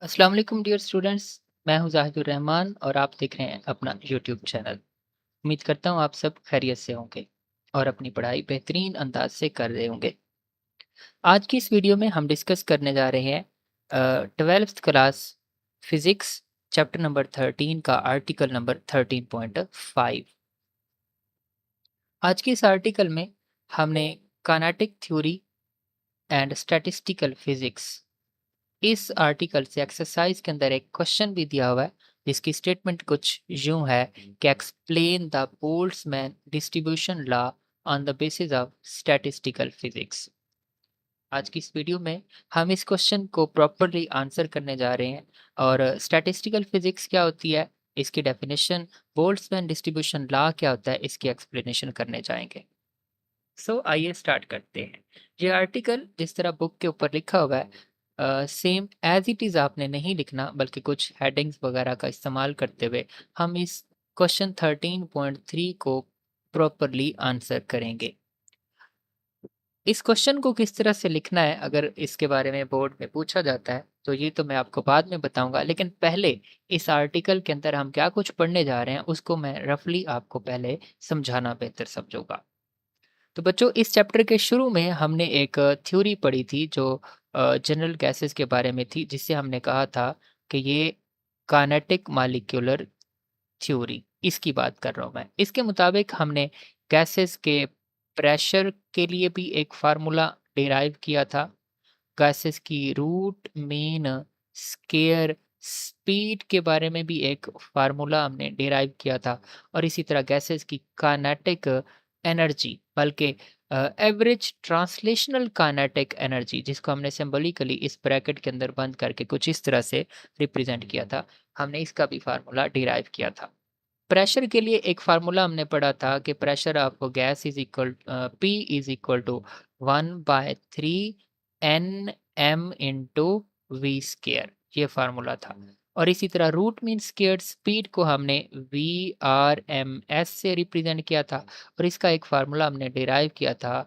अस्सलाम वालेकुम dear students. मैं हूं जाहिदुर रहमान और आप देख रहे हैं अपना यूट्यूब चैनल। उम्मीद करता हूं आप सब खैरियत से होंगे और अपनी पढ़ाई बेहतरीन अंदाज से कर रहे होंगे। आज की इस वीडियो में हम डिस्कस करने जा रहे हैं 12th class physics chapter number 13 का आर्टिकल नंबर 13.5। आज के इस आर्टिकल में हमने kinetic theory and statistical physics इस आर्टिकल से एक्सरसाइज के अंदर एक क्वेश्चन भी दिया हुआ है जिसकी स्टेटमेंट कुछ यूं है कि explain the Boltzmann distribution law on the basis of statistical physics. आज की इस वीडियो में हम इस क्वेश्चन को प्रॉपरली आंसर करने जा रहे हैं और स्टैटिस्टिकल फिजिक्स क्या होती है, इसकी डेफिनेशन, बोल्ट्जमैन डिस्ट्रीब्यूशन लॉ क्या होता है, इसकी एक्सप्लेनेशन करने जाएंगे। आइए स्टार्ट करते हैं। ये आर्टिकल जिस तरह बुक के ऊपर लिखा हुआ है सेम एज इट इज़ आपने नहीं लिखना, बल्कि कुछ हेडिंग्स वगैरह का इस्तेमाल करते हुए हम इस क्वेश्चन 13.3 को प्रॉपरली आंसर करेंगे। इस क्वेश्चन को किस तरह से लिखना है अगर इसके बारे में बोर्ड में पूछा जाता है तो ये तो मैं आपको बाद में बताऊंगा, लेकिन पहले इस आर्टिकल के अंदर हम क्या कुछ पढ़ने जा रहे हैं उसको मैं रफली आपको पहले समझाना बेहतर समझूंगा। तो बच्चों, इस चैप्टर के शुरू में हमने एक थ्योरी पढ़ी थी जो जनरल गैसेस के बारे में थी, जिससे हमने कहा था कि ये काइनेटिक मॉलिक्यूलर थ्योरी, इसकी बात कर रहा हूँ मैं। इसके मुताबिक हमने गैसेस के प्रेशर के लिए भी एक फार्मूला डिराइव किया था, गैसेस की रूट मीन स्केयर स्पीड के बारे में भी एक फार्मूला हमने डिराइव किया था, और इसी तरह गैसेस की काइनेटिक एनर्जी, बल्कि एवरेज ट्रांसलेशनल काइनेटिक एनर्जी, जिसको हमने सिंबॉलिकली इस ब्रैकेट के अंदर बंद करके कुछ इस तरह से रिप्रेजेंट किया था, हमने इसका भी फार्मूला डिराइव किया था। प्रेशर के लिए एक फार्मूला हमने पढ़ा था कि pressure of gas is equal P is equal to 1/3 N M into V square, ये फार्मूला था। और इसी तरह रूट मीन स्केयर्ड स्पीड को हमने वी आर एम एस से रिप्रेजेंट किया था, और इसका एक फार्मूला हमने डिराइव किया था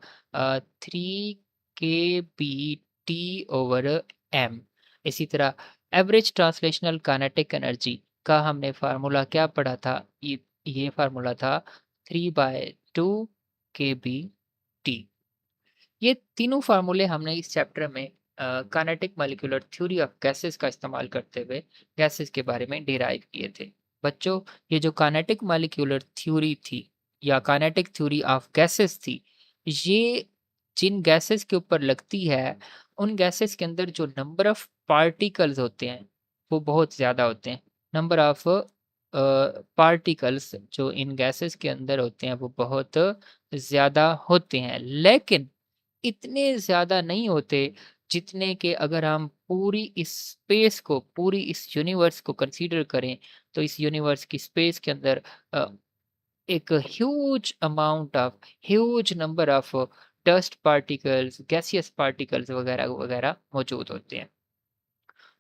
3 kBT/m। इसी तरह एवरेज ट्रांसलेशनल काइनेटिक एनर्जी का हमने फार्मूला क्या पढ़ा था, ये फार्मूला था 3/2 kBT। ये तीनों फार्मूले हमने इस चैप्टर में kinetic molecular theory of gases का इस्तेमाल करते हुए गैसेस के बारे में डिराइव किए थे। बच्चों, ये जो काइनेटिक मॉलिक्यूलर थ्योरी थी या काइनेटिक थ्योरी ऑफ गैसेस थी, ये जिन गैसेस के ऊपर लगती है, उन गैसेस के अंदर जो नंबर ऑफ पार्टिकल्स होते हैं वो बहुत ज़्यादा होते हैं। नंबर ऑफ पार्टिकल्स जो इन गैसेस के अंदर होते हैं वो बहुत ज़्यादा होते हैं, लेकिन इतने ज़्यादा नहीं होते जितने कि अगर हम पूरी इस स्पेस को, पूरी इस यूनिवर्स को कंसीडर करें, तो इस यूनिवर्स की स्पेस के अंदर अ, एक huge number of dust particles, gaseous particles वगैरह वगैरह मौजूद होते हैं।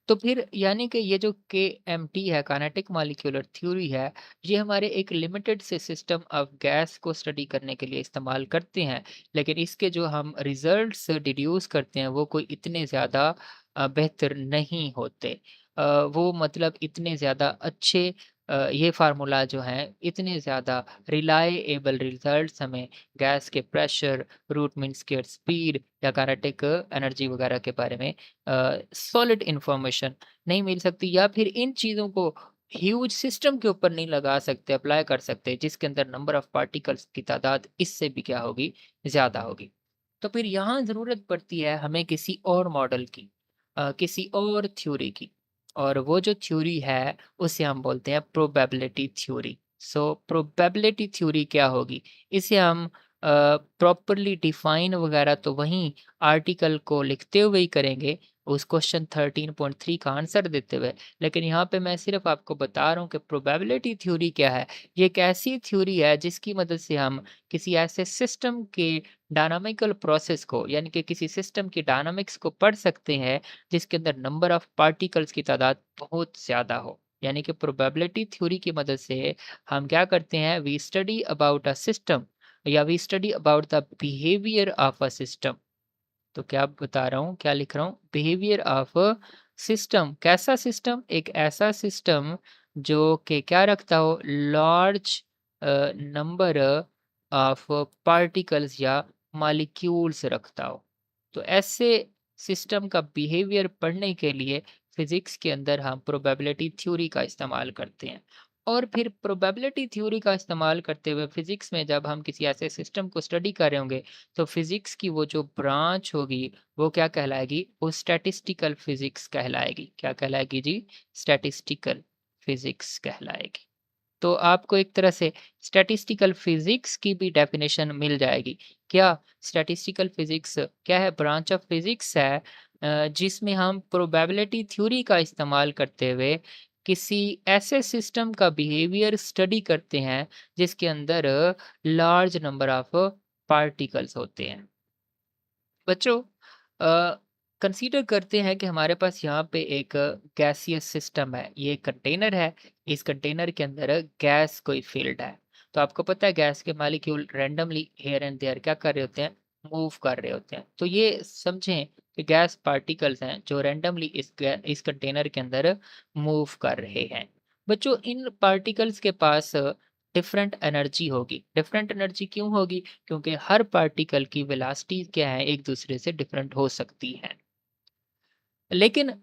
तो फिर यानी कि ये जो केएमटी है, काइनेटिक मॉलिक्यूलर थ्योरी है, ये हमारे एक लिमिटेड से सिस्टम ऑफ गैस को स्टडी करने के लिए इस्तेमाल करते हैं, लेकिन इसके जो हम रिजल्ट्स डिड्यूस करते हैं वो कोई इतने ज़्यादा बेहतर नहीं होते। वो मतलब इतने ज़्यादा अच्छे, ये फार्मूला जो हैं इतने ज़्यादा रिलायबल रिजल्ट्स हमें गैस के pressure, root mean square speed या काइनेटिक एनर्जी वगैरह के बारे में सॉलिड इंफॉर्मेशन नहीं मिल सकती, या फिर इन चीज़ों को ह्यूज सिस्टम के ऊपर नहीं लगा सकते, अप्लाई कर सकते, जिसके अंदर नंबर ऑफ पार्टिकल्स की तादाद इससे भी क्या होगी, ज़्यादा होगी। तो फिर यहाँ ज़रूरत पड़ती है हमें किसी और मॉडल की, किसी और थ्योरी की, और वो जो थ्योरी है उसे हम बोलते हैं प्रोबेबिलिटी थ्योरी। प्रोबेबिलिटी थ्योरी क्या होगी, इसे हम प्रॉपरली डिफाइन वगैरह तो वहीं आर्टिकल को लिखते हुए ही करेंगे, उस क्वेश्चन 13.3 का आंसर देते हुए। लेकिन यहाँ पे मैं सिर्फ आपको बता रहा हूँ कि प्रोबेबिलिटी थ्योरी क्या है। ये एक ऐसी थ्योरी है जिसकी मदद से हम किसी ऐसे सिस्टम के डायनामिकल प्रोसेस को, यानी कि किसी सिस्टम की डायनामिक्स को पढ़ सकते हैं जिसके अंदर नंबर ऑफ पार्टिकल्स की तादाद बहुत ज़्यादा हो। यानी कि प्रोबेबिलिटी थ्योरी की मदद से हम क्या करते हैं, we study about a system या we study about the behaviour of a system. तो क्या बता रहा हूँ, क्या लिख रहा हूँ, बिहेवियर ऑफ सिस्टम, कैसा सिस्टम? एक ऐसा सिस्टम जो कि क्या रखता हो, लार्ज नंबर ऑफ पार्टिकल्स या मॉलिक्यूल्स रखता हो। तो ऐसे सिस्टम का बिहेवियर पढ़ने के लिए फिजिक्स के अंदर हम प्रोबेबिलिटी थ्योरी का इस्तेमाल करते हैं। और फिर प्रोबेबिलिटी थ्योरी का इस्तेमाल करते हुए फिजिक्स में जब हम किसी ऐसे सिस्टम को स्टडी कर रहे होंगे, तो फिजिक्स की वो जो ब्रांच होगी वो क्या कहलाएगी? वो स्टैटिस्टिकल फिजिक्स कहलाएगी। क्या कहलाएगी जी? स्टैटिस्टिकल फिजिक्स कहलाएगी। तो आपको एक तरह से स्टैटिस्टिकल फिजिक्स की भी डेफिनेशन मिल जाएगी। क्या स्टैटिस्टिकल फिजिक्स क्या है? ब्रांच ऑफ फिजिक्स है जिसमें हम प्रोबेबिलिटी थ्योरी का इस्तेमाल करते हुए किसी ऐसे सिस्टम का बिहेवियर स्टडी करते हैं जिसके अंदर लार्ज नंबर ऑफ पार्टिकल्स होते हैं। बच्चों कंसीडर करते हैं कि हमारे पास यहाँ पे एक गैसियस सिस्टम है। ये कंटेनर है, इस कंटेनर के अंदर गैस कोई फील्ड है। तो आपको पता है गैस के molecule randomly here and there क्या कर रहे होते हैं? मूव कर रहे होते हैं। तो ये समझें कि गैस पार्टिकल्स हैं जो रैंडमली इस कंटेनर के अंदर मूव कर रहे हैं। बच्चों इन पार्टिकल्स के पास डिफरेंट एनर्जी होगी। डिफरेंट एनर्जी क्यों होगी? क्योंकि हर पार्टिकल की वेलोसिटी क्या है, एक दूसरे से डिफरेंट हो सकती है। लेकिन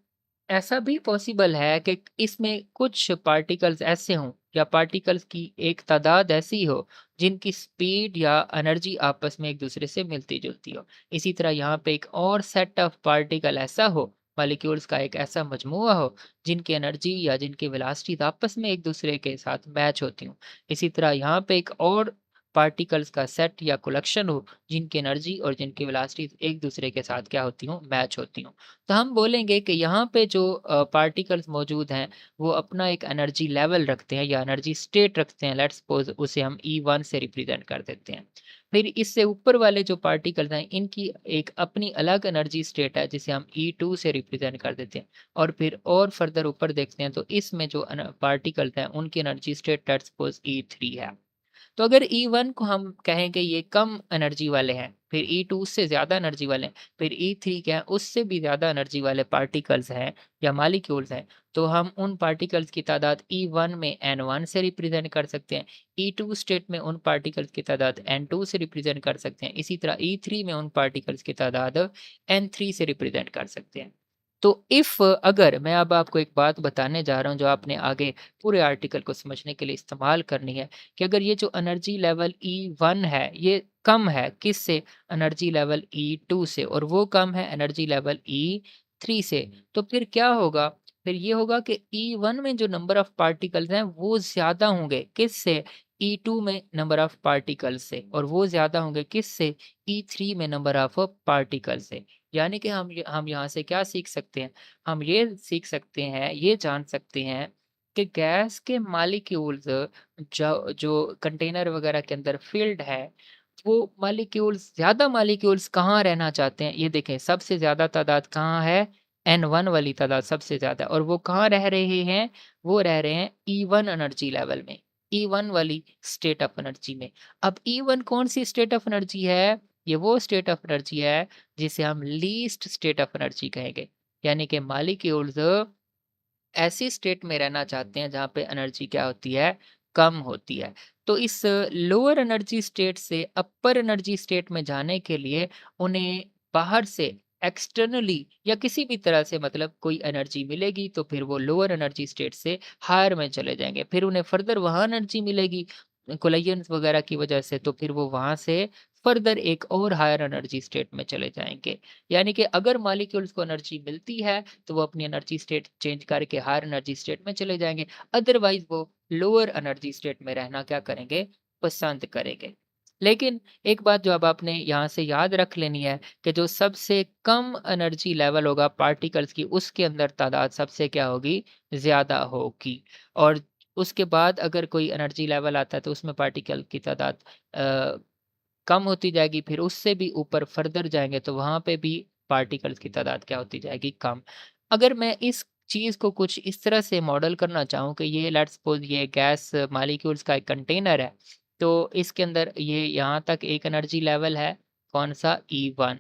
ऐसा भी पॉसिबल है कि इसमें कुछ पार्टिकल्स ऐसे हों या पार्टिकल्स की एक तादाद ऐसी हो जिनकी स्पीड या एनर्जी आपस में एक दूसरे से मिलती जुलती हो। इसी तरह यहाँ पे एक और सेट ऑफ पार्टिकल ऐसा हो, मॉलिक्यूल्स का एक ऐसा मजमूआ हो जिनकी एनर्जी या जिनकी वेलोसिटी आपस में एक दूसरे के साथ मैच होती हो। इसी तरह यहाँ पे एक और पार्टिकल्स का सेट या कलेक्शन हो जिनकी एनर्जी और जिनकी वेलोसिटी एक दूसरे के साथ क्या होती हो, मैच होती हो। तो हम बोलेंगे कि यहाँ पे जो पार्टिकल्स मौजूद हैं, वो अपना एक एनर्जी लेवल रखते हैं या एनर्जी स्टेट रखते हैं। लेट्स सपोज़ उसे हम E1 से रिप्रेज़ेंट कर देते हैं। फिर इससे ऊपर वाले जो पार्टिकल्स हैं, इनकी एक अपनी अलग एनर्जी स्टेट है, जिसे हम E2 से रिप्रेज़ेंट कर देते हैं। और फिर और फ़र्दर ऊपर देखते हैं, तो इसमें जो पार्टिकल्स हैं, उनकी energy state let's suppose E3 है। तो अगर E1 को हम कहें कि ये कम एनर्जी वाले हैं, फिर E2 उससे ज़्यादा एनर्जी वाले हैं, फिर E3 क्या है, उससे भी ज़्यादा एनर्जी वाले पार्टिकल्स हैं या मॉलिक्यूल्स हैं, तो हम उन पार्टिकल्स की तादाद E1 में N1 से रिप्रेज़ेंट कर सकते हैं। E2 स्टेट में उन पार्टिकल्स की तादाद N2 से रिप्रेज़ेंट कर सकते हैं। इसी तरह E3 में उन पार्टिकल्स की तादाद N3 से रिप्रेज़ेंट कर सकते हैं। तो इफ़ अगर मैं अब आपको एक बात बताने जा रहा हूँ जो आपने आगे पूरे आर्टिकल को समझने के लिए इस्तेमाल करनी है, कि अगर ये जो एनर्जी लेवल E1 है, ये कम है किससे? एनर्जी लेवल E2 से, और वो कम है एनर्जी लेवल E3 से। तो फिर क्या होगा? फिर ये होगा कि E1 में जो नंबर ऑफ पार्टिकल्स हैं वो ज़्यादा होंगे किससे? E2 में नंबर ऑफ पार्टिकल्स से, और वो ज़्यादा होंगे किससे? E3 में नंबर ऑफ पार्टिकल्स से। यानी कि हम यहाँ से क्या सीख सकते हैं? हम ये सीख सकते हैं, ये जान सकते हैं कि गैस के मॉलिक्यूल्स जो जो कंटेनर वगैरह के अंदर फ़िल्ड है, वो मॉलिक्यूल्स ज़्यादा मॉलिक्यूल्स कहाँ रहना चाहते हैं? ये देखें सबसे ज़्यादा तादाद कहाँ है? N1 वाली तादाद सबसे ज़्यादा, और वो कहाँ रह रहे हैं? वो रह रहे हैं E1 एनर्जी लेवल में, E1 वाली स्टेट ऑफ एनर्जी में। अब E1 कौन-सी स्टेट ऑफ एनर्जी है? ये वो स्टेट ऑफ एनर्जी है जिसे हम लीस्ट स्टेट ऑफ एनर्जी कहेंगे। यानी कि मॉलिक्यूल्स ऐसी स्टेट में रहना चाहते हैं जहाँ पे एनर्जी क्या होती है? कम होती है। तो इस लोअर एनर्जी स्टेट से अपर एनर्जी स्टेट में जाने के लिए उन्हें बाहर से एक्सटर्नली या किसी भी तरह से मतलब कोई एनर्जी मिलेगी, तो फिर वो लोअर एनर्जी स्टेट से हायर में चले जाएँगे। फिर उन्हें फर्दर वहाँ एनर्जी मिलेगी कोलिजन्स वगैरह की वजह से, तो फिर वो वहाँ से फर्दर एक और हायर एनर्जी स्टेट में चले जाएँगे। यानी कि अगर मॉलिक्यूल्स को एनर्जी मिलती है, तो वो अपनी एनर्जी स्टेट चेंज करके हायर एनर्जी स्टेट में चले जाएँगे। अदरवाइज़ वो लोअर एनर्जी स्टेट में रहना क्या करेंगे? पसंद करेंगे। लेकिन एक बात जो अब आपने यहाँ से याद रख लेनी है कि जो सबसे कम एनर्जी लेवल होगा पार्टिकल्स की, उसके अंदर तादाद सबसे क्या होगी? ज़्यादा होगी। और उसके बाद अगर कोई एनर्जी लेवल आता है, तो उसमें पार्टिकल की तादाद अ, कम होती जाएगी, फिर उससे भी ऊपर फर्दर जाएँगे तो वहाँ पे भी पार्टिकल्स की तादाद क्या होती जाएगी? कम। अगर मैं इस चीज़ को कुछ इस तरह से मॉडल करना चाहूँ कि ये लेट्स सपोज़ ये गैस मॉलिक्यूल्स का एक कंटेनर है, तो इसके अंदर ये यहाँ तक एक एनर्जी लेवल है, कौन-सा? E1,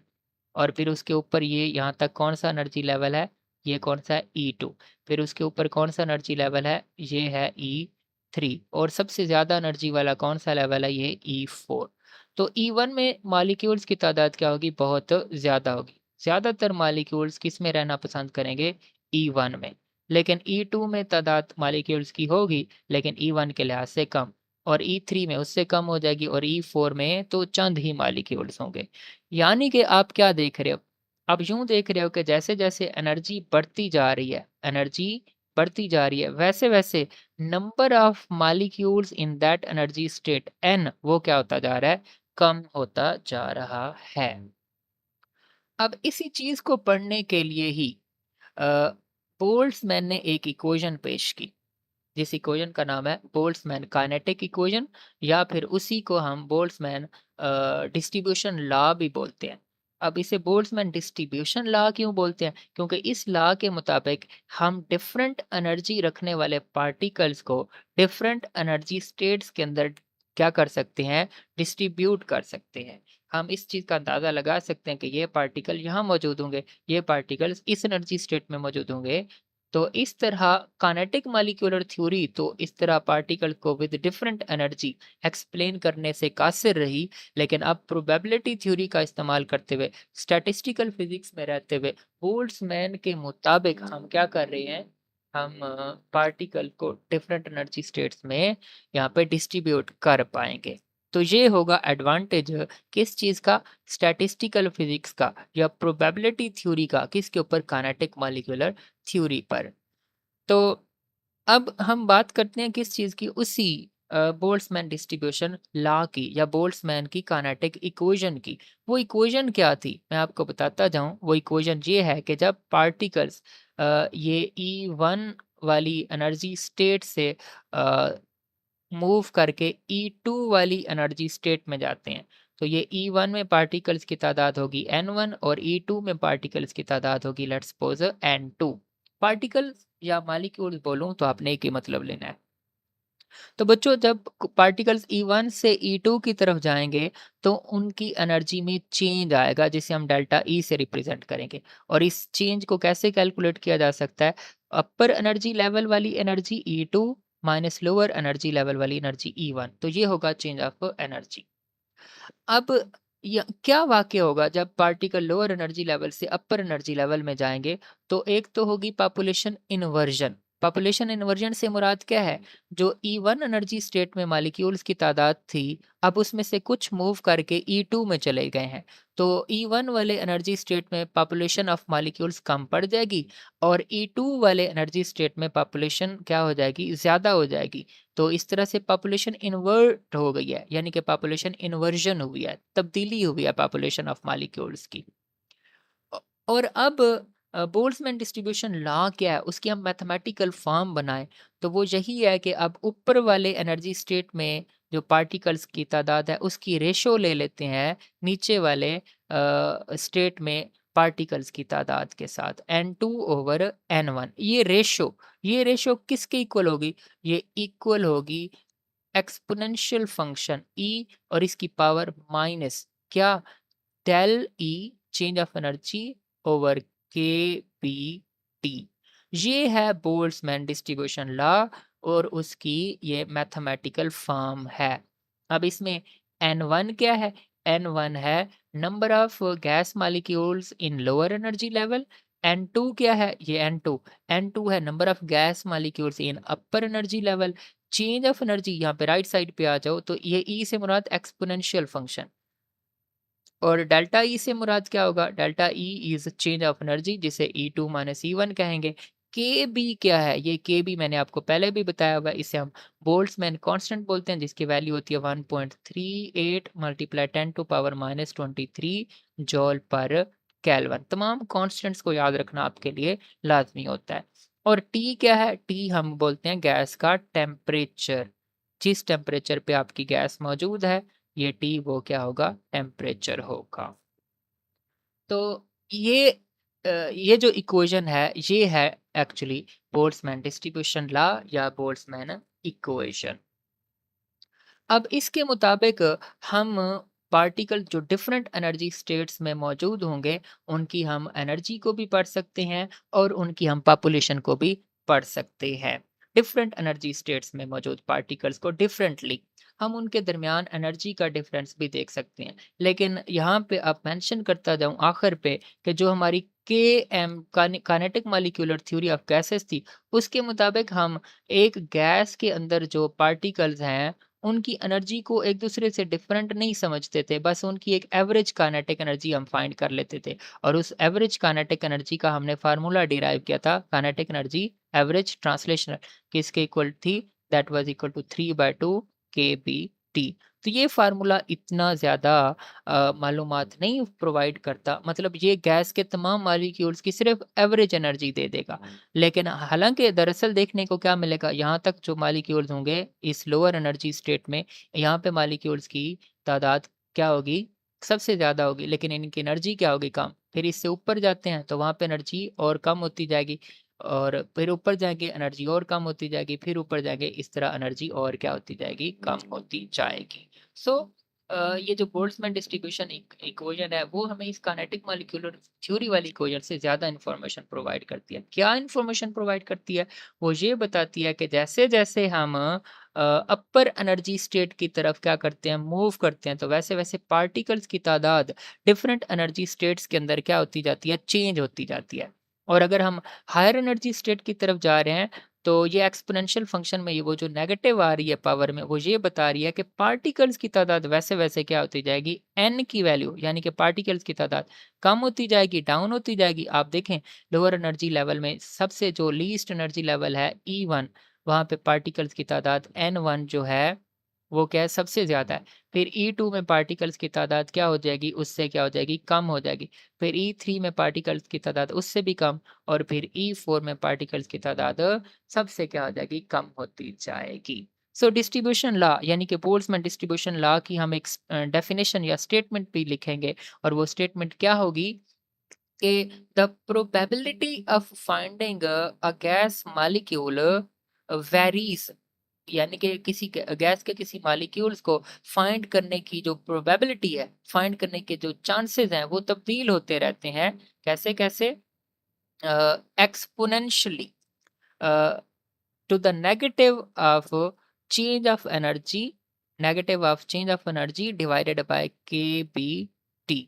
और फिर उसके ऊपर ये यहाँ तक कौन-सा एनर्जी लेवल है? ये कौन सा है E2। फिर उसके ऊपर कौन सा एनर्जी लेवल है, ये है E3। और सबसे ज़्यादा एनर्जी वाला कौन सा लेवल है, ये E4। तो E1 में मॉलिक्यूल्स की तादाद क्या होगी, बहुत ज़्यादा होगी। ज़्यादातर मॉलिक्यूल्स किस में रहना पसंद करेंगे, E1 में। लेकिन E2 में तादाद मॉलिक्यूल्स की होगी लेकिन E1 के लिहाज से कम, और E3 में उससे कम हो जाएगी, और E4 में तो चंद ही मॉलिक्यूल्स होंगे। यानी कि आप क्या देख रहे हो, आप यूँ देख रहे हो कि जैसे-जैसे एनर्जी बढ़ती जा रही है, वैसे-वैसे number of molecules in that energy state n वो क्या होता जा रहा है, कम होता जा रहा है। अब इसी चीज़ को पढ़ने के लिए ही अ, बोल्ट्ज़मैन ने एक इक्वेशन पेश की, जिस इक्वेशन का नाम है बोल्ट्ज़मैन काइनेटिक इक्वेशन, या फिर उसी को हम बोल्ट्ज़मैन डिस्ट्रीब्यूशन लॉ भी बोलते हैं। अब इसे बोल्ट्ज़मैन डिस्ट्रीब्यूशन लॉ क्यों बोलते हैं? क्योंकि इस लॉ के मुताबिक हम डिफरेंट एनर्जी रखने वाले पार्टिकल्स को डिफरेंट एनर्जी स्टेट्स के अंदर क्या कर सकते हैं, डिस्ट्रीब्यूट कर सकते हैं। हम इस चीज़ का अंदाज़ा लगा सकते हैं कि ये पार्टिकल यहाँ मौजूद होंगे, ये पार्टिकल्स इस एनर्जी स्टेट में मौजूद होंगे। तो इस तरह काइनेटिक मॉलिक्यूलर थ्योरी तो इस तरह पार्टिकल को विद डिफरेंट एनर्जी एक्सप्लेन करने से कासिर रही, लेकिन अब प्रोबेबिलिटी थ्योरी का इस्तेमाल करते हुए, स्टैटिस्टिकल फिजिक्स में रहते हुए, बोल्ट्ज़मैन के मुताबिक हम क्या कर रहे हैं, हम पार्टिकल को डिफरेंट एनर्जी स्टेट्स में यहाँ पे डिस्ट्रीब्यूट कर पाएंगे। तो ये होगा एडवांटेज किस चीज़ का, स्टैटिस्टिकल फिजिक्स का या प्रोबेबिलिटी थ्योरी का, किसके ऊपर, काइनेटिक मॉलिक्यूलर थ्योरी पर। तो अब हम बात करते हैं किस चीज़ की, उसी बोल्ट्ज़मैन डिस्ट्रीब्यूशन लॉ की या बोल्ट्ज़मैन की काइनेटिक इक्वेशन की। वो इक्वेशन क्या थी, मैं आपको बताता जाऊँ। वो इक्वेशन ये है कि जब पार्टिकल्स ये E1 वाली एनर्जी स्टेट से अ, मूव करके E2 वाली एनर्जी स्टेट में जाते हैं, तो ये E1 में पार्टिकल्स की तादाद होगी N1 और E2 में पार्टिकल्स की तादाद होगी लेट्स सपोज N2। पार्टिकल्स या मॉलिक्यूल्स बोलूं तो आपने एक ही मतलब लेना है। तो बच्चों जब पार्टिकल्स E1 से E2 की तरफ जाएंगे तो उनकी एनर्जी में चेंज आएगा, जिसे हम डेल्टा E से रिप्रेजेंट करेंगे। और इस चेंज को कैसे कैलकुलेट किया जा सकता है, अपर एनर्जी लेवल वाली energy E2 minus lower energy level वाली एनर्जी E1, तो ये होगा चेंज ऑफ एनर्जी। अब क्या वाक़या होगा जब पार्टिकल लोअर एनर्जी लेवल से अपर एनर्जी लेवल में जाएँगे, तो एक तो होगी पॉपुलेशन इन्वर्जन। पॉपुलेशन इन्वर्जन से मुराद क्या है? जो E1 एनर्जी स्टेट में मॉलिक्यूल्स की तादाद थी, अब उसमें से कुछ मूव करके E2 में चले गए हैं। तो E1 वाले एनर्जी स्टेट में पॉपुलेशन ऑफ मॉलिक्यूल्स कम पड़ जाएगी, और E2 वाले एनर्जी स्टेट में पॉपुलेशन क्या हो जाएगी? ज़्यादा हो जाएगी। तो इस तरह से पॉपुलेशन इन्वर्ट हो गई है, यानी कि पॉपुलेशन इन्वर्जन हुई है, तब्दीली हुई है पॉपुलेशन ऑफ मॉलिक्यूल्स की। अ, और अब बोल्ट्ज़मैन डिस्ट्रीब्यूशन लॉ क्या है, उसकी हम मैथमेटिकल फॉर्म बनाएं, तो वो यही है कि अब ऊपर वाले एनर्जी स्टेट में जो पार्टिकल्स की तादाद है उसकी रेशो ले लेते हैं नीचे वाले स्टेट में पार्टिकल्स की तादाद के साथ N2 ओवर N1। ये रेशो किसके इक्वल होगी, ये इक्वल होगी एक्सपोनेंशियल फंक्शन E और इसकी पावर माइनस क्या, del E change of energy over K B T. ये है बोल्ट्ज़मैन डिस्ट्रीब्यूशन लॉ और उसकी ये मैथमेटिकल फॉर्म है। अब इसमें N1 क्या है, N1 है number of gas molecules in lower energy level. N2 क्या है, ये N2 है number of gas molecules in upper energy level. Change of energy यहाँ पे राइट साइड पे आ जाओ, तो ये ई से मुराद एक्सपोनेंशियल फंक्शन, और डेल्टा ई से मुराद क्या होगा, delta E is change of energy, जिसे E2 माइनस E1 कहेंगे। के बी क्या है, ये के बी मैंने आपको पहले भी बताया हुआ है, इसे हम बोल्ट्ज़मैन कांस्टेंट बोलते हैं, जिसकी वैल्यू होती है 1.38 multiply 10 to power minus 23 joule per kelvin. तमाम कांस्टेंट्स को याद रखना आपके लिए लाजमी होता है। और टी क्या है, टी हम बोलते हैं गैस का टेम्परेचर, जिस टेम्परेचर पे आपकी गैस मौजूद है, ये टी वो क्या होगा, टेम्परेचर होगा। तो ये ये जो इक्वेशन है ये है एक्चुअली बोल्ट्ज़मैन डिस्ट्रीब्यूशन लॉ या बोल्ट्ज़मैन इक्वेशन। अब इसके मुताबिक हम पार्टिकल जो डिफरेंट एनर्जी स्टेट्स में मौजूद होंगे, उनकी हम एनर्जी को भी पढ़ सकते हैं और उनकी हम पॉपुलेशन को भी पढ़ सकते हैं। डिफरेंट एनर्जी स्टेट्स में मौजूद पार्टिकल्स को डिफरेंटली हम उनके दरमियान एनर्जी का डिफरेंस भी देख सकते हैं। लेकिन यहाँ पे अब मेंशन करता जाऊँ आखिर पे कि जो हमारी KM kinetic molecular theory of gases थी, उसके मुताबिक हम एक गैस के अंदर जो पार्टिकल्स हैं, उनकी एनर्जी को एक दूसरे से डिफरेंट नहीं समझते थे, बस उनकी एक एवरेज काइनेटिक एनर्जी हम फाइंड कर लेते थे और उस एवरेज काइनेटिक एनर्जी का हमने फार्मूला डिराइव किया था, काइनेटिक एनर्जी एवरेज ट्रांसलेशनल, किसके इक्वल थी, that was equal to 3/2 KBT। तो ये फार्मूला इतना ज़्यादा मालूमात नहीं प्रोवाइड करता, मतलब ये गैस के तमाम मॉलिक्यूल्स की सिर्फ एवरेज एनर्जी दे देगा। लेकिन हालांकि दरअसल देखने को क्या मिलेगा, यहाँ तक जो मॉलिक्यूल्स होंगे इस लोअर एनर्जी स्टेट में, यहाँ पे मॉलिक्यूल्स की तादाद क्या होगी, सबसे ज़्यादा होगी, लेकिन इनकी एनर्जी क्या होगी, कम। फिर इससे ऊपर जाते हैं तो वहाँ पे एनर्जी और कम होती जाएगी और फिर ऊपर जाएंगे एनर्जी और कम होती जाएगी, फिर ऊपर जाएंगे, इस तरह एनर्जी और क्या होती जाएगी, कम होती जाएगी। सो ये जो बोल्ट्जमैन डिस्ट्रीब्यूशन इक्वेशन है, वो हमें इस काइनेटिक मॉलिक्यूलर थ्योरी वाली इक्वेशन से ज़्यादा इन्फॉर्मेशन प्रोवाइड करती है। क्या इन्फॉर्मेशन प्रोवाइड करती है? वो ये बताती है कि जैसे-जैसे हम अपर एनर्जी स्टेट की तरफ क्या करते हैं, मूव करते हैं, तो वैसे-वैसे पार्टिकल्स की तादाद डिफरेंट एनर्जी स्टेट्स के अंदर क्या होती जाती है, चेंज होती जाती है। और अगर हम हायर एनर्जी स्टेट की तरफ जा रहे हैं, तो ये एक्स्पोनेंशियल फंक्शन में ये वो जो नेगेटिव आ रही है पावर में, वो ये बता रही है कि पार्टिकल्स की तादाद वैसे-वैसे क्या होती जाएगी, एन की वैल्यू यानी कि पार्टिकल्स की तादाद कम होती जाएगी, डाउन होती जाएगी। आप देखें लोअर एनर्जी लेवल में सबसे जो लीस्ट एनर्जी लेवल है E1, वहाँ पे पार्टिकल्स की तादाद N1 जो है, वो क्या है, सबसे ज़्यादा है। फिर E2 में पार्टिकल्स की तादाद क्या हो जाएगी, उससे क्या हो जाएगी, कम हो जाएगी। फिर E3 में पार्टिकल्स की तादाद उससे भी कम और फिर E4 में पार्टिकल्स की तादाद सबसे क्या हो जाएगी, कम होती जाएगी। सो डिस्ट्रीब्यूशन लॉ यानी कि बोल्ट्जमैन डिस्ट्रीब्यूशन लॉ की हम एक डेफिनेशन या स्टेटमेंट भी लिखेंगे और वो स्टेटमेंट क्या होगी कि the probability of finding a gas molecule varies, यानी कि किसी गैस के किसी मॉलिक्यूल्स को फाइंड करने की जो प्रोबेबिलिटी है, फाइंड करने के जो चांसेस हैं, वो तब्दील होते रहते हैं। कैसे-कैसे? Exponentially to the negative of change of energy divided by KBT।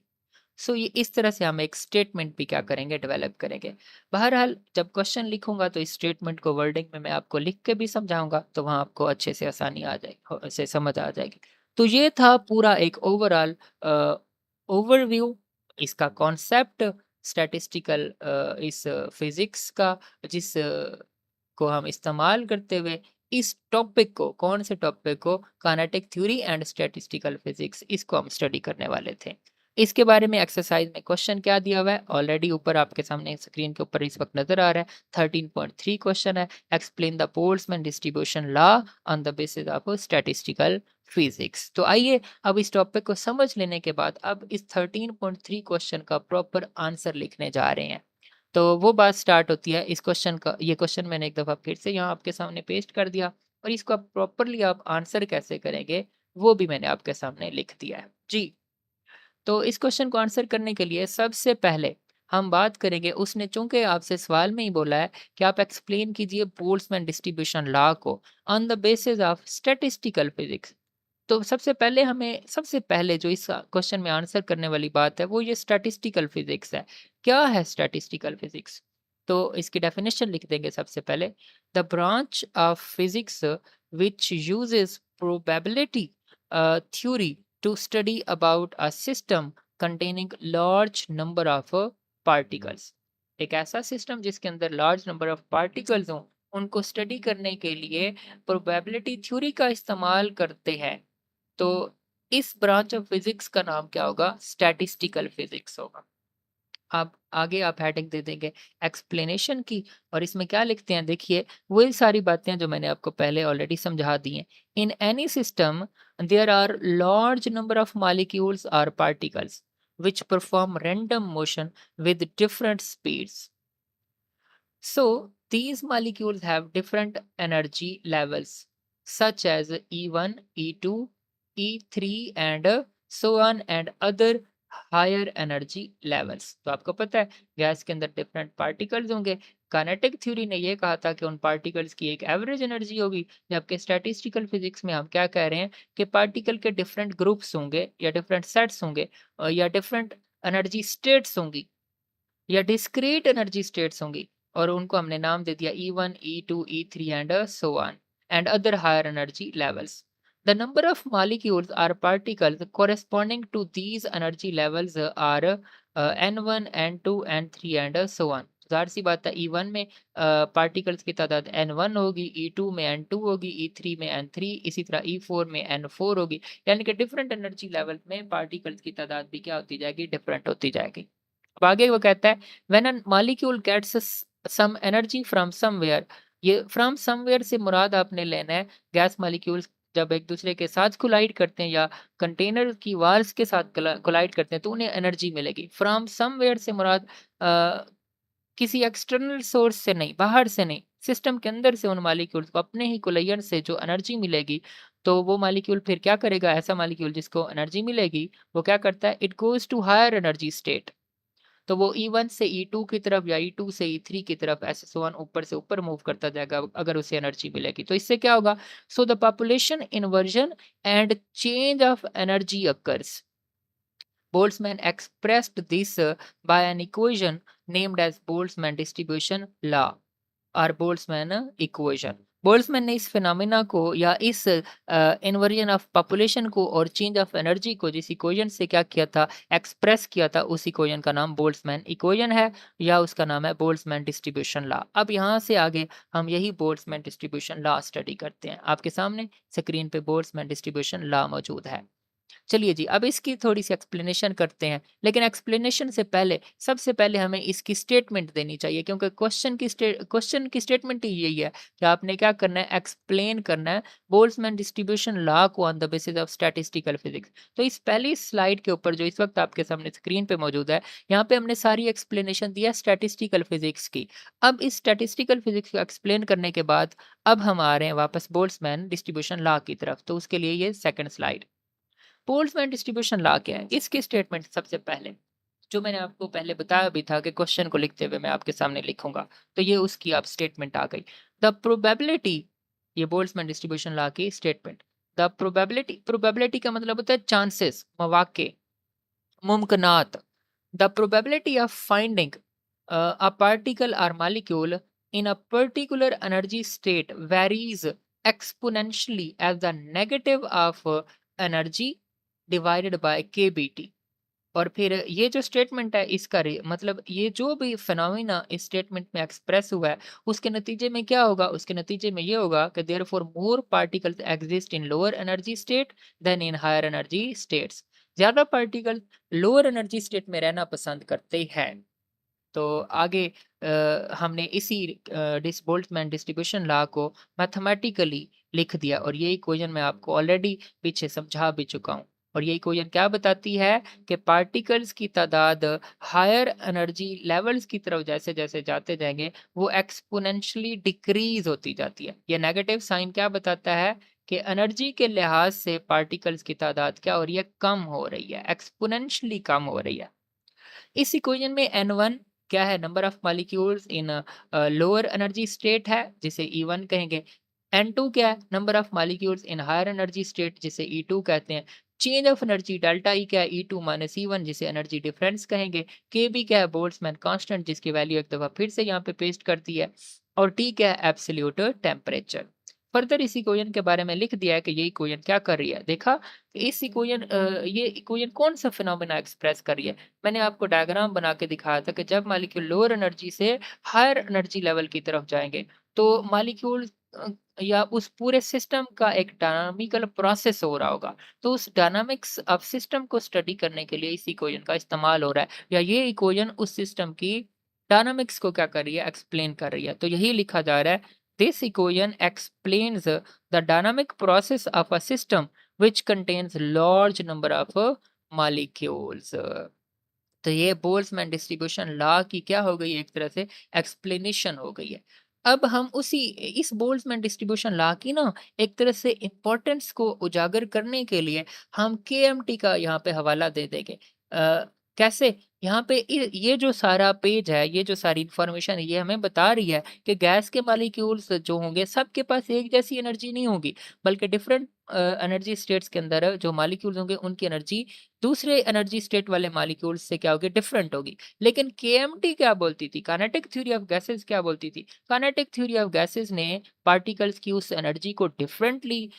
So ये इस तरह से हम एक स्टेटमेंट भी क्या करेंगे, डेवलप करेंगे। बहरहाल जब क्वेश्चन लिखूंगा तो इस स्टेटमेंट को वर्डिंग में मैं आपको लिख के भी समझाऊंगा, तो वहाँ आपको अच्छे से आसानी आ जाएगी, से समझ आ जाएगी। तो ये था पूरा एक ओवरऑल ओवरव्यू, इसका कॉन्सेप्ट स्टैटिस्टिकल इस फिजिक्स का, जिस को हम इस्तेमाल करते हुए इस टॉपिक को, कौन से टॉपिक को, kinetic theory and statistical physics, इसको हम स्टडी करने वाले थे। इसके बारे में एक्सरसाइज में क्वेश्चन क्या दिया हुआ है, ऑलरेडी ऊपर आपके सामने स्क्रीन के ऊपर इस वक्त नजर आ रहा है। 13.3 क्वेश्चन है, explain the Boltzmann distribution law on the basis of statistical physics. तो आइए अब इस टॉपिक को समझ लेने के बाद अब इस 13.3 क्वेश्चन का प्रॉपर आंसर लिखने जा रहे हैं। तो वो बात स्टार्ट होती है इस क्वेश्चन का, ये क्वेश्चन मैंने एक दफ़ा फिर से यहाँ आपके सामने पेस्ट कर दिया और इसको आप प्रॉपरली आप आंसर कैसे करेंगे, वो भी मैंने आपके सामने लिख दिया है। जी, तो इस क्वेश्चन को आंसर करने के लिए सबसे पहले हम बात करेंगे, उसने चूंकि आपसे सवाल में ही बोला है कि आप एक्सप्लेन कीजिए बोल्ट्जमैन डिस्ट्रीब्यूशन लॉ को on the basis of statistical physics. तो सबसे पहले जो इस क्वेश्चन में आंसर करने वाली बात है, वो ये स्टैटिस्टिकल फिजिक्स है। क्या है स्टैटिस्टिकल फिजिक्स? तो इसकी डेफिनेशन लिख देंगे सबसे पहले। The branch of physics which uses probability theory to study about a system containing large number of particles. एक ऐसा सिस्टम जिसके अंदर लार्ज नंबर ऑफ पार्टिकल्स हों, उनको स्टडी करने के लिए प्रोबेबिलिटी थ्योरी का इस्तेमाल करते हैं। तो इस ब्रांच ऑफ फिजिक्स का नाम क्या होगा? स्टैटिस्टिकल फिजिक्स होगा। आप आगे आप हेडिंग दे देंगे एक्सप्लेनेशन की और इसमें क्या लिखते हैं, देखिए वही सारी बातें जो मैंने आपको पहले ऑलरेडी समझा दी हैं। In any system there are large number of molecules और particles which perform random motion with different speeds. So these molecules have different energy levels such as E1, E2, E3 and so on and other higher energy levels. तो आपको पता है gas के अंदर different particles होंगे। Kinetic theory ने ये कहा था कि उन पार्टिकल्स की एक एवरेज एनर्जी होगी, जबकि स्टैटिस्टिकल फिजिक्स में हम क्या कह रहे हैं कि पार्टिकल के डिफरेंट ग्रुप्स होंगे या डिफरेंट सेट्स होंगे, या डिफरेंट एनर्जी स्टेट्स होंगी या डिस्क्रीट एनर्जी स्टेट्स होंगी, और उनको हमने नाम दे दिया E1, E2, E3 and so on and other higher energy levels. The number of molecules or particles corresponding to these energy levels are N1, N2, N3 and so on. जाहिर सी बात है E1 में पार्टिकल्स की तादाद N1 होगी, E2 में N2 होगी, E3 में N3, इसी तरह E4 में N4 होगी। यानी कि डिफरेंट एनर्जी लेवल में पार्टिकल्स की तादाद भी क्या होती जाएगी, डिफरेंट होती जाएगी। अब आगे वो कहता है when a molecule gets some energy from somewhere, ये फ्रॉम समवेयर से मुराद आपने लेना है गैस मॉलिक्यूल्स जब एक दूसरे के साथ कोलाइड करते हैं या कंटेनर की वाल्स के साथ कोलाइड करते हैं तो उन्हें एनर्जी मिलेगी। फ्रॉम समवेयर से मुराद किसी एक्सटर्नल सोर्स से नहीं, बाहर से नहीं, सिस्टम के अंदर से उन मॉलिक्यूल्स को अपने ही कोलाइयर से जो एनर्जी मिलेगी, तो वो मॉलिक्यूल फिर क्या करेगा, ऐसा मॉलिक्यूल जिसको एनर्जी मिलेगी वो क्या करता है, it goes to higher energy state. तो वो E1 से E2 की तरफ या E2 से E3 की तरफ ऐसे सो ऑन ऊपर से ऊपर मूव करता जाएगा अगर उसे एनर्जी मिलेगी। तो इससे क्या होगा, so the population inversion and change of energy occurs. Boltzmann expressed this by an equation named as Boltzmann distribution law और बोल्ट्जमैन इक्वेशन। बोल्ट्जमैन ने इस फिनोमेना को या इस इन्वर्जन ऑफ पॉपुलेशन को और चेंज ऑफ एनर्जी को जिस इक्वेशन से क्या किया था, एक्सप्रेस किया था, उस इक्वेशन का नाम बोल्ट्जमैन इक्वेशन है या उसका नाम है बोल्ट्जमैन डिस्ट्रीब्यूशन लॉ। अब यहाँ से आगे हम यही बोल्ट्जमैन डिस्ट्रीब्यूशन लॉ स्टडी करते हैं। आपके सामने स्क्रीन पे बोल्ट्जमैन डिस्ट्रीब्यूशन लॉ मौजूद है। चलिए जी, अब इसकी थोड़ी-सी एक्सप्लेनेशन करते हैं। लेकिन एक्सप्लेनेशन से पहले सबसे पहले हमें इसकी स्टेटमेंट देनी चाहिए, क्योंकि क्वेश्चन की स्टेटमेंट ही यही है कि आपने क्या करना है, एक्सप्लेन करना है बोल्ट्जमैन डिस्ट्रीब्यूशन लॉ को on the basis of statistical physics. तो इस पहली स्लाइड के ऊपर जो इस वक्त आपके सामने स्क्रीन पे मौजूद है, यहाँ पे हमने सारी एक्सप्लेनेशन दी है स्टैटिस्टिकल फिजिक्स की। अब इस स्टैटिस्टिकल फिजिक्स को एक्सप्लेन करने के बाद अब हम आ रहे हैं वापस बोल्ट्जमैन डिस्ट्रीब्यूशन लॉ की तरफ। तो उसके लिए ये second slide. Boltzmann distribution law क्या है, इसकी स्टेटमेंट सबसे पहले जो मैंने आपको पहले बताया भी था कि क्वेश्चन को लिखते हुए मैं आपके सामने लिखूंगा, तो ये उसकी आप स्टेटमेंट आ गई। द प्रोबेबिलिटी, ये बोल्ट्जमैन डिस्ट्रीब्यूशन लॉ की स्टेटमेंट। द प्रोबेबिलिटी, प्रोबेबिलिटी का मतलब होता है चांसेस, मौके, मुमकिनात। The probability of finding a particle or molecule in a particular energy state varies exponentially as the negative of energy divided by kBT। और फिर ये जो स्टेटमेंट है इसका मतलब ये जो भी फिनोमिना इस स्टेटमेंट में एक्सप्रेस हुआ है उसके नतीजे में क्या होगा, उसके नतीजे में ये होगा कि therefore more particles exist in lower energy state than in higher energy states. ज्यादा पार्टिकल लोअर एनर्जी स्टेट में रहना पसंद करते हैं। तो आगे हमने इसी बोल्ट्जमैन डिस्ट्रीब्यूशन लॉ को मैथमेटिकली लिख दिया और ये इक्वेशन मैं आपको ऑलरेडी पीछे समझा भी चुका हूँ। और ये इक्वेशन क्या बताती है कि पार्टिकल्स की तादाद हायर एनर्जी लेवल्स की तरफ जैसे जैसे जाते जाएंगे वो एक्सपोनेंशियली डिक्रीज होती जाती है। ये नेगेटिव साइन क्या बताता है कि एनर्जी के लिहाज से पार्टिकल्स की तादाद क्या हो रही है, कम हो रही है, एक्सपोनेंशियली कम हो रही है। इस इक्वेशन में N1 क्या है, number of molecules in lower energy state है जिसे E1 कहेंगे। N2 क्या है, number of molecules in higher energy state जिसे E2 कहते हैं। Change of energy delta E क्या है, E2 माइनस E1 जिसे एनर्जी डिफरेंस कहेंगे। KB क्या है, बोल्ट्जमैन कांस्टेंट जिसकी वैल्यू एक दफा फिर से यहाँ पे पेस्ट करती है। और T क्या है, एब्सोल्यूट टेम्परेचर। फर्दर इस इक्वेशन के बारे में लिख दिया है कि ये इक्वेशन क्या कर रही है। देखा इस इक्वेशन ये इक्वेशन कौन सा फिनोमेना एक्सप्रेस कर रही है। मैंने आपको डायग्राम बना के दिखाया था कि जब मॉलिक्यूल लोअर एनर्जी से हायर एनर्जी लेवल की तरफ जाएंगे तो मॉलिक्यूल या उस पूरे सिस्टम का एक डायनामिकल प्रोसेस हो रहा होगा। तो उस डायनामिक्स ऑफ सिस्टम को स्टडी करने के लिए इस इक्वेशन का इस्तेमाल हो रहा है, या ये इक्वेशन उस सिस्टम की डायनामिक्स को क्या कर रही है, एक्सप्लेन कर रही है। तो यही लिखा जा रहा है, this equation explains the dynamic process of a system which contains large number of molecules। तो ये बोल्ट्जमैन डिस्ट्रीब्यूशन लॉ की क्या हो गई, एक तरह से एक्सप्लेनेशन हो गई है। अब हम उसी इस बोल्ट्जमैन डिस्ट्रीब्यूशन लॉ की ना एक तरह से इम्पोर्टेंस को उजागर करने के लिए हम केएमटी का यहाँ पे हवाला दे देंगे। कैसे? यहाँ पे ये जो सारा पेज है, ये जो सारी इन्फॉर्मेशन है, ये हमें बता रही है कि गैस के मॉलिक्यूल्स जो होंगे सबके पास एक जैसी एनर्जी नहीं होगी, बल्कि डिफरेंट एनर्जी स्टेट्स के अंदर जो मॉलिक्यूल्स होंगे उनकी एनर्जी दूसरे एनर्जी स्टेट वाले मॉलिक्यूल्स से क्या होगी? डिफरेंट होगी। लेकिन केएमटी क्या बोलती थी? काइनेटिक थ्योरी ऑफ गैसेस क्या बोलती थी? काइनेटिक थ्योरी ऑफ गैसेस ने पार्टिकल्स की उस एनर्जी को डिफरेंटली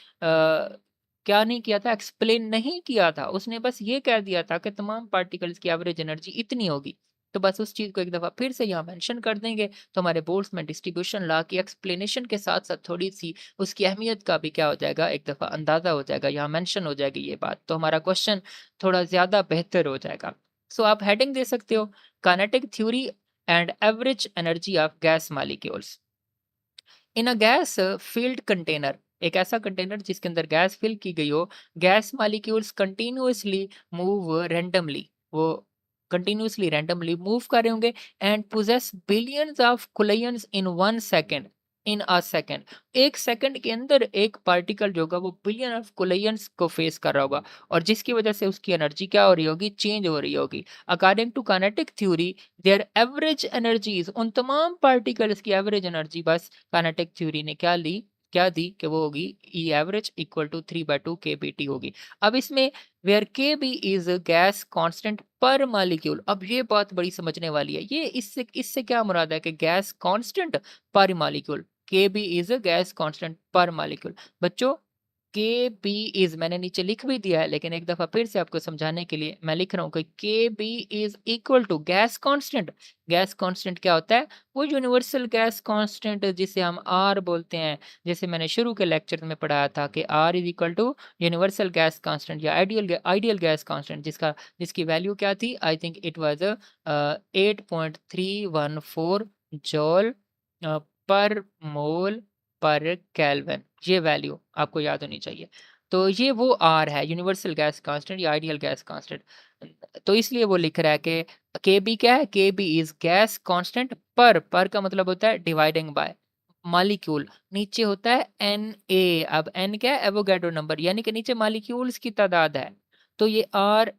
क्या नहीं किया था, एक्सप्लेन नहीं किया था। उसने बस ये कह दिया था कि तमाम पार्टिकल्स की एवरेज एनर्जी इतनी होगी। तो बस उस चीज़ को एक दफ़ा फिर से यहाँ मेंशन कर देंगे, तो हमारे बोल्ट्जमैन डिस्ट्रीब्यूशन लॉ की एक्सप्लेनेशन के साथ-साथ थोड़ी-सी उसकी अहमियत का भी क्या हो जाएगा, एक दफ़ा अंदाज़ा हो जाएगा, यहाँ मेंशन हो जाएगी ये बात। तो हमारा क्वेश्चन थोड़ा ज़्यादा बेहतर हो जाएगा। सो आप हेडिंग दे सकते हो, kinetic theory and average energy of gas molecules. In a gas field container, एक ऐसा कंटेनर जिसके अंदर गैस फिल की गई हो, gas molecules continuously move randomly, वो कंटिन्यूअसली रैंडमली मूव कर रहे होंगे and possess billions of collisions in 1 second, in a second. 1 second के अंदर एक पार्टिकल जो होगा वो बिलियन ऑफ कोलिजन्स को फेस कर रहा होगा और जिसकी वजह से उसकी एनर्जी क्या हो रही होगी? चेंज हो रही होगी। According to kinetic theory there average energies, उन तमाम पार्टिकल्स की एवरेज एनर्जी बस काइनेटिक थ्योरी ने क्या दी कि वो होगी E average equal to 3/2 KBT होगी। अब इसमें where K B is gas constant per molecule, अब ये बात बड़ी समझने वाली है। ये इससे इससे क्या मुराद है कि गैस कांस्टेंट पर मॉलिक्यूल, के B is gas constant per molecule. बच्चों के बी इज मैंने नीचे लिख भी दिया है, लेकिन एक दफा फिर से आपको समझाने के लिए मैं लिख रहा हूँ कि K B is equal to gas constant. Gas constant क्या होता है? वो यूनिवर्सल गैस कांस्टेंट जिसे हम आर बोलते हैं, जैसे मैंने शुरू के लेक्चर में पढ़ाया था कि R is equal to universal gas constant या आइडियल गैस कांस्टेंट, जिसकी वैल्यू क्या थी? I think it was 8.314 joule per mole पर केल्विन। ये वैल्यू आपको याद होनी चाहिए। तो ये वो आर है, यूनिवर्सल गैस कांस्टेंट या आइडियल गैस कांस्टेंट। तो इसलिए वो लिख रहा है कि केबी क्या है? केबी इज गैस कांस्टेंट पर का मतलब होता है डिवाइडिंग बाय मॉलिक्यूल, नीचे होता है एन ए। अब एन क्या है? एवोगैड्रो नंबर, यानी कि नीचे मॉलिक्यूल्स की तादाद है। तो ये आर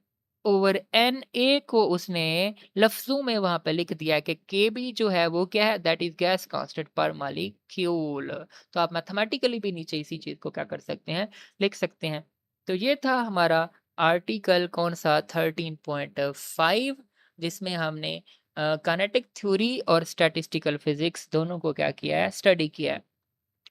ओवर एन ए को उसने लफ्जों में वहां पे लिख दिया है कि के बी जो है वो क्या है? That is gas constant per molecule. तो आप मैथमेटिकली भी नीचे इसी चीज को क्या कर सकते हैं? लिख सकते हैं। तो ये था हमारा आर्टिकल कौन सा? 13.5, जिसमें हमने काइनेटिक थ्योरी और स्टैटिस्टिकल फिजिक्स दोनों को क्या किया है? स्टडी किया है।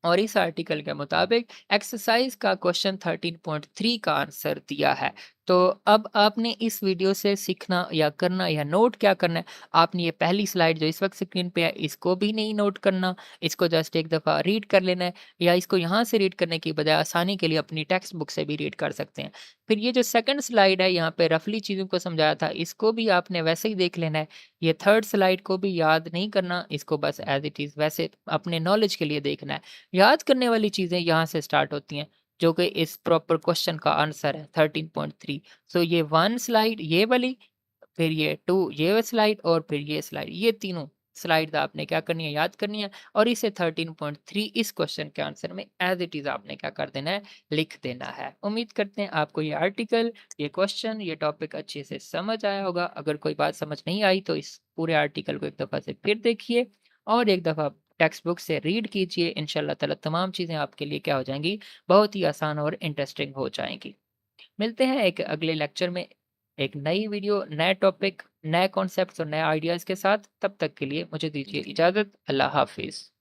और इस आर्टिकल के मुताबिक एक्सरसाइज का क्वेश्चन 13.3 का आंसर दिया है। तो अब आपने इस वीडियो से सीखना या करना या नोट क्या करना है? आपने ये पहली स्लाइड जो इस वक्त स्क्रीन पे है इसको भी नहीं नोट करना, इसको जस्ट एक दफ़ा रीड कर लेना है, या इसको यहाँ से रीड करने की बजाय आसानी के लिए अपनी टेक्स्ट बुक से भी रीड कर सकते हैं। फिर ये जो सेकंड स्लाइड है यहाँ पे रफली चीज़ों को समझाया था, इसको भी आपने वैसे ही देख लेना है। ये थर्ड स्लाइड को भी याद नहीं करना, इसको बस एज इट इज़ वैसे अपने नॉलेज के लिए देखना है। याद करने वाली चीज़ें यहाँ से स्टार्ट होती हैं, जो कि इस प्रॉपर क्वेश्चन का आंसर है 13.3। सो ये 1 स्लाइड ये वाली, फिर ये 2 ये स्लाइड और फिर ये स्लाइड, ये तीनों स्लाइड आपने क्या करनी है? याद करनी है और इसे 13.3 इस क्वेश्चन के आंसर में एज़ इट इज़ आपने क्या कर देना है? लिख देना है। उम्मीद करते हैं आपको ये आर्टिकल, ये क्वेश्चन, ये टॉपिक अच्छे से समझ आया होगा। अगर कोई बात समझ नहीं आई तो इस पूरे आर्टिकल को एक दफ़ा से फिर देखिए और एक दफ़ा टेक्स्ट बुक से रीड कीजिए। इंशाल्लाह ताला तमाम चीज़ें आपके लिए क्या हो जाएँगी? बहुत ही आसान और इंटरेस्टिंग हो जाएँगी। मिलते हैं एक अगले लेक्चर में, एक नई वीडियो, नए टॉपिक, नए कॉन्सेप्ट्स और नए आइडियाज़ के साथ। तब तक के लिए मुझे दीजिए इजाज़त। अल्लाह हाफ़िज़।